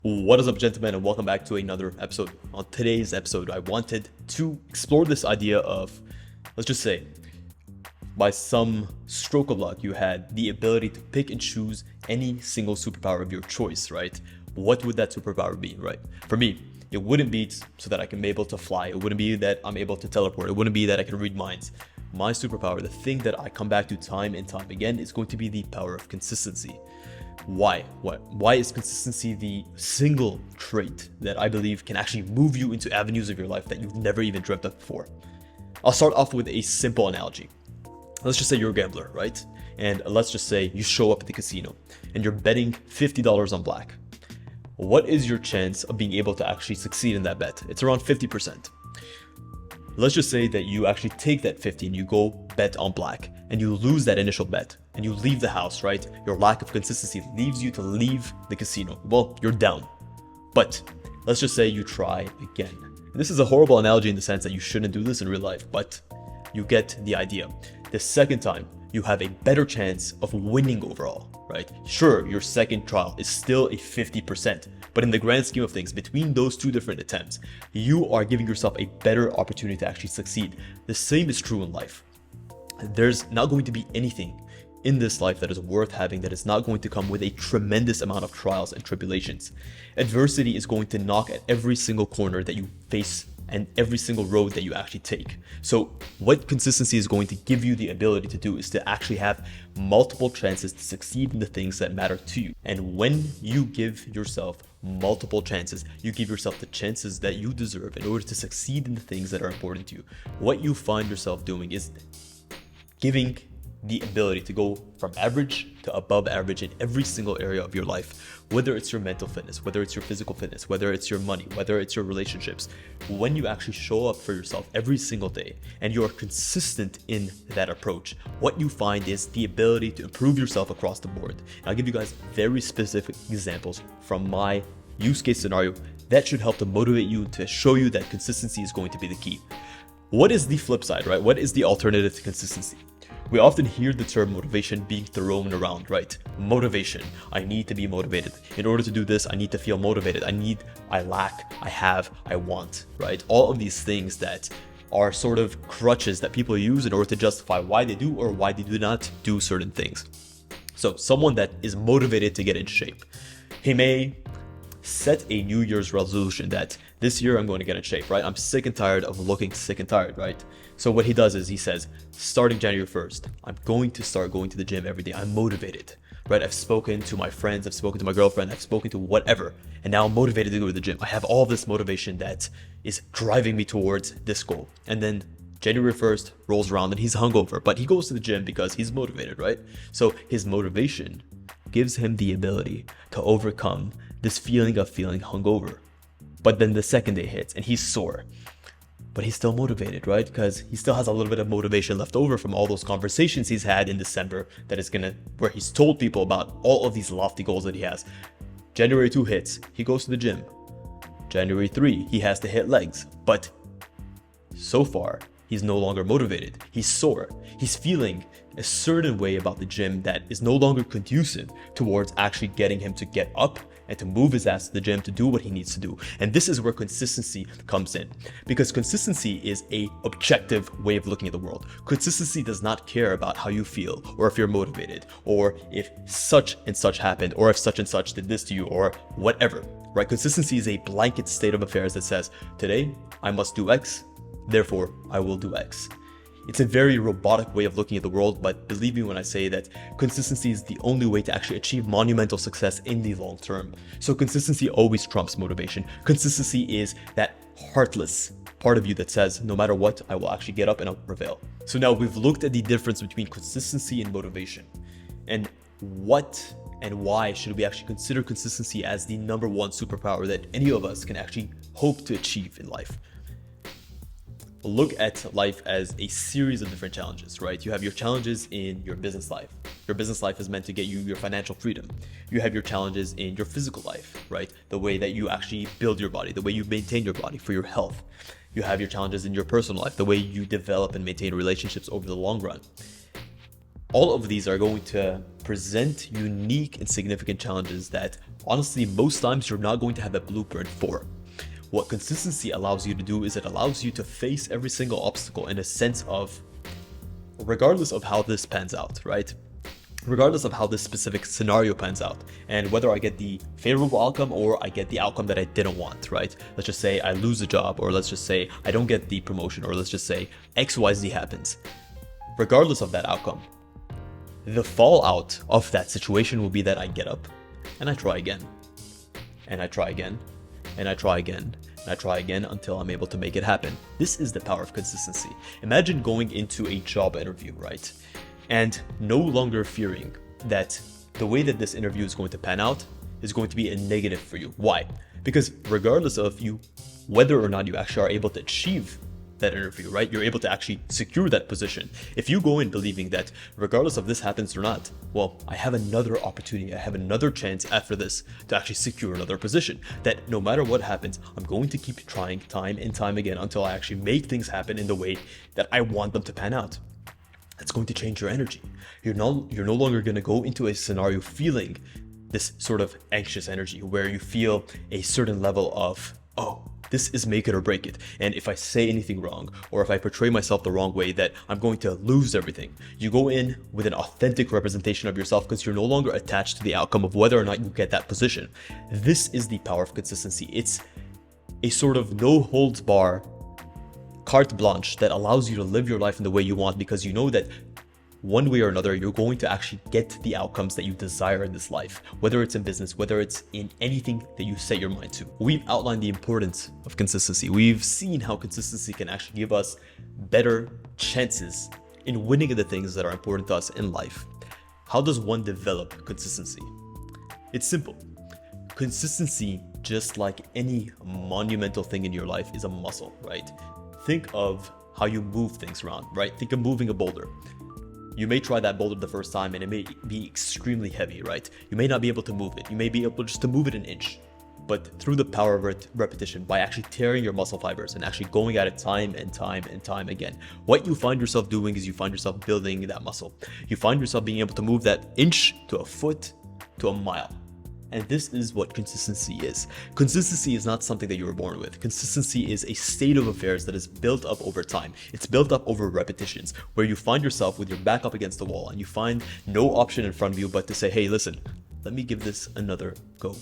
What is up, gentlemen, and welcome back to another episode. On today's episode, I wanted to explore this idea of, let's just say, by some stroke of luck, you had the ability to pick and choose any single superpower of your choice, right? What would that superpower be, right? For me, it wouldn't be so that I can be able to fly. It wouldn't be that I'm able to teleport. It wouldn't be that I can read minds. My superpower, the thing that I come back to time and time again, is going to be the power of consistency. Why? Why is consistency the single trait that I believe can actually move you into avenues of your life that you've never even dreamt of before? I'll start off with a simple analogy. Let's just say you're a gambler, right? And let's just say you show up at the casino and you're betting $50 on black. What is your chance of being able to actually succeed in that bet? It's around 50%. Let's just say that you actually take that 50 and you go bet on black and you lose that initial bet and you leave the house, right? Your lack of consistency leaves you to leave the casino. Well, you're down. But let's just say you try again. And this is a horrible analogy in the sense that you shouldn't do this in real life, but you get the idea. The second time, you have a better chance of winning overall, right? Sure, your second trial is still a 50%, but in the grand scheme of things, between those two different attempts, you are giving yourself a better opportunity to actually succeed. The same is true in life. There's not going to be anything in this life that is worth having that is not going to come with a tremendous amount of trials and tribulations. Adversity is going to knock at every single corner that you face and every single road that you actually take. So what consistency is going to give you the ability to do is to actually have multiple chances to succeed in the things that matter to you. And when you give yourself multiple chances, you give yourself the chances that you deserve in order to succeed in the things that are important to you. What you find yourself doing is giving the ability to go from average to above average in every single area of your life, whether it's your mental fitness, whether it's your physical fitness, whether it's your money, whether it's your relationships. When you actually show up for yourself every single day and you are consistent in that approach, what you find is the ability to improve yourself across the board. And I'll give you guys very specific examples from my use case scenario that should help to motivate you, to show you that consistency is going to be the key. What is the flip side, right? What is the alternative to consistency? We often hear the term motivation being thrown around, right? Motivation. I need to be motivated. In order to do this, I need to feel motivated. I lack, I have, I want, right? All of these things that are sort of crutches that people use in order to justify why they do or why they do not do certain things. So someone that is motivated to get in shape, he may set a New Year's resolution that this year I'm going to get in shape, right? I'm sick and tired of looking sick and tired, right? So what he does is he says, starting January 1st, I'm going to start going to the gym every day. I'm motivated, right? I've spoken to my friends, I've spoken to my girlfriend, I've spoken to whatever, and now I'm motivated to go to the gym. I have all this motivation that is driving me towards this goal. And then January 1st rolls around and he's hungover, but he goes to the gym because he's motivated, right? So his motivation gives him the ability to overcome this feeling of feeling hungover. But then the second day hits and he's sore, but he's still motivated, right? Because he still has a little bit of motivation left over from all those conversations he's had in December where he's told people about all of these lofty goals that he has. January 2 hits, he goes to the gym. January 3, he has to hit legs, but so far, he's no longer motivated. He's sore. He's feeling a certain way about the gym that is no longer conducive towards actually getting him to get up and to move his ass to the gym to do what he needs to do. And this is where consistency comes in, because consistency is a objective way of looking at the world. Consistency does not care about how you feel or if you're motivated or if such and such happened or if such and such did this to you or whatever, right? Consistency is a blanket state of affairs that says, today I must do X, therefore I will do X. It's a very robotic way of looking at the world, but believe me when I say that consistency is the only way to actually achieve monumental success in the long term. So consistency always trumps motivation. Consistency is that heartless part of you that says, no matter what, I will actually get up and I'll prevail. So now we've looked at the difference between consistency and motivation. And what and why should we actually consider consistency as the number one superpower that any of us can actually hope to achieve in life? Look at life as a series of different challenges, right? You have your challenges in your business life. Your business life is meant to get you your financial freedom. You have your challenges in your physical life, right? The way that you actually build your body, the way you maintain your body for your health. You have your challenges in your personal life, the way you develop and maintain relationships over the long run. All of these are going to present unique and significant challenges that honestly, most times you're not going to have a blueprint for. What consistency allows you to do is it allows you to face every single obstacle in a sense of, regardless of how this pans out, right? Regardless of how this specific scenario pans out, and whether I get the favorable outcome or I get the outcome that I didn't want, right? Let's just say I lose a job, or let's just say I don't get the promotion, or let's just say XYZ happens. Regardless of that outcome, the fallout of that situation will be that I get up and I try again, and I try again, and I try again, and I try again until I'm able to make it happen. This is the power of consistency. Imagine going into a job interview, right? And no longer fearing that the way that this interview is going to pan out is going to be a negative for you. Why? Because regardless of you, whether or not you actually are able to achieve that interview, right? You're able to actually secure that position. If you go in believing that regardless of this happens or not, well, I have another opportunity, I have another chance after this to actually secure another position, that no matter what happens, I'm going to keep trying time and time again until I actually make things happen in the way that I want them to pan out. That's going to change your energy. You're no longer going to go into a scenario feeling this sort of anxious energy where you feel a certain level of, oh, this is make it or break it. And if I say anything wrong, or if I portray myself the wrong way, that I'm going to lose everything. You go in with an authentic representation of yourself because you're no longer attached to the outcome of whether or not you get that position. This is the power of consistency. It's a sort of no holds bar carte blanche that allows you to live your life in the way you want, because you know that one way or another, you're going to actually get the outcomes that you desire in this life, whether it's in business, whether it's in anything that you set your mind to. We've outlined the importance of consistency. We've seen how consistency can actually give us better chances in winning the things that are important to us in life. How does one develop consistency? It's simple. Consistency, just like any monumental thing in your life, is a muscle, right? Think of how you move things around, right? Think of moving a boulder. You may try that boulder the first time and it may be extremely heavy, right? You may not be able to move it. You may be able just to move it an inch. But through the power of repetition, by actually tearing your muscle fibers and actually going at it time and time and time again, what you find yourself doing is you find yourself building that muscle. You find yourself being able to move that inch to a foot to a mile. And this is what consistency is. Consistency is not something that you were born with. Consistency is a state of affairs that is built up over time. It's built up over repetitions, where you find yourself with your back up against the wall and you find no option in front of you but to say, hey, listen, let me give this another go.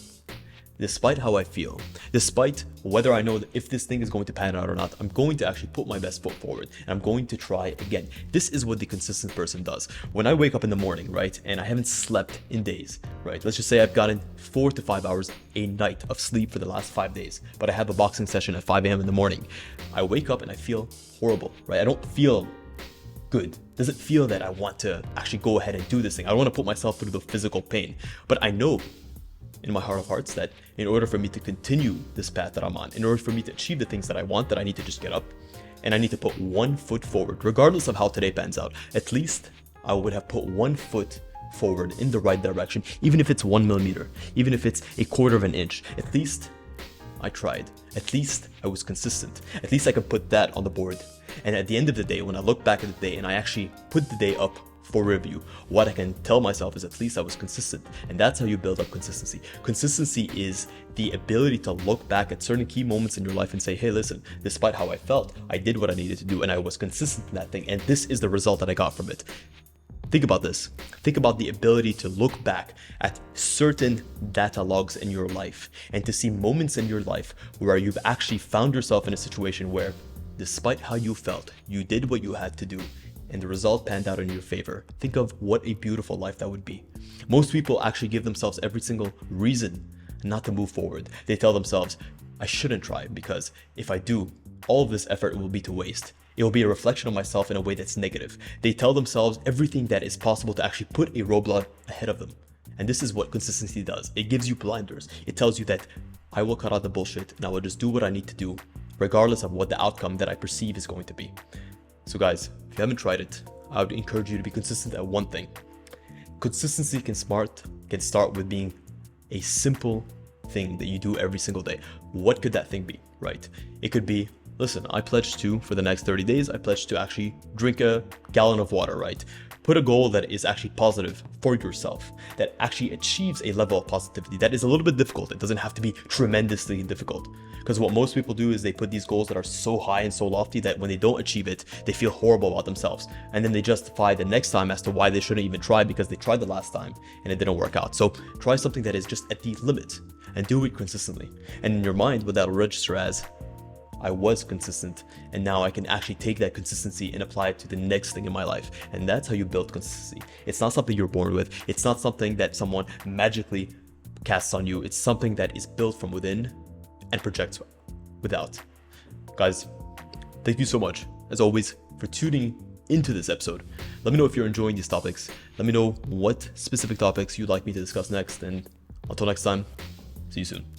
Despite how I feel, despite whether I know that if this thing is going to pan out or not, I'm going to actually put my best foot forward and I'm going to try again. This is what the consistent person does. When I wake up in the morning, right, and I haven't slept in days, right, let's just say I've gotten 4 to 5 hours a night of sleep for the last 5 days, but I have a boxing session at 5 a.m. in the morning. I wake up and I feel horrible, right? I don't feel good. Doesn't feel that I want to actually go ahead and do this thing. I don't want to put myself through the physical pain, but I know in my heart of hearts that in order for me to continue this path that I'm on, in order for me to achieve the things that I want, that I need to just get up and I need to put one foot forward, regardless of how today pans out. At least I would have put one foot forward in the right direction, even if it's 1 millimeter, even if it's a quarter of an inch. At least I tried. At least I was consistent. At least I could put that on the board. And at the end of the day, when I look back at the day and I actually put the day up for review, what I can tell myself is at least I was consistent. And that's how you build up consistency. Consistency is the ability to look back at certain key moments in your life and say, hey, listen, despite how I felt, I did what I needed to do and I was consistent in that thing. And this is the result that I got from it. Think about this. Think about the ability to look back at certain data logs in your life and to see moments in your life where you've actually found yourself in a situation where, despite how you felt, you did what you had to do and the result panned out in your favor. Think of what a beautiful life that would be. Most people actually give themselves every single reason not to move forward. They tell themselves, I shouldn't try because if I do, all of this effort will be to waste. It will be a reflection of myself in a way that's negative. They tell themselves everything that is possible to actually put a roadblock ahead of them. And this is what consistency does. It gives you blinders. It tells you that I will cut out the bullshit and I will just do what I need to do, regardless of what the outcome that I perceive is going to be. So guys, if you haven't tried it, I would encourage you to be consistent at one thing. Consistency can start with being a simple thing that you do every single day. What could that thing be, right? It could be listen, I pledged to, for the next 30 days, I pledged to actually drink a gallon of water, right? Put a goal that is actually positive for yourself, that actually achieves a level of positivity that is a little bit difficult. It doesn't have to be tremendously difficult. Because what most people do is they put these goals that are so high and so lofty that when they don't achieve it, they feel horrible about themselves. And then they justify the next time as to why they shouldn't even try because they tried the last time and it didn't work out. So try something that is just at the limit and do it consistently. And in your mind, what that'll register as, I was consistent, and now I can actually take that consistency and apply it to the next thing in my life. And that's how you build consistency. It's not something you're born with. It's not something that someone magically casts on you. It's something that is built from within and projects without. Guys, thank you so much, as always, for tuning into this episode. Let me know if you're enjoying these topics. Let me know what specific topics you'd like me to discuss next. And until next time, see you soon.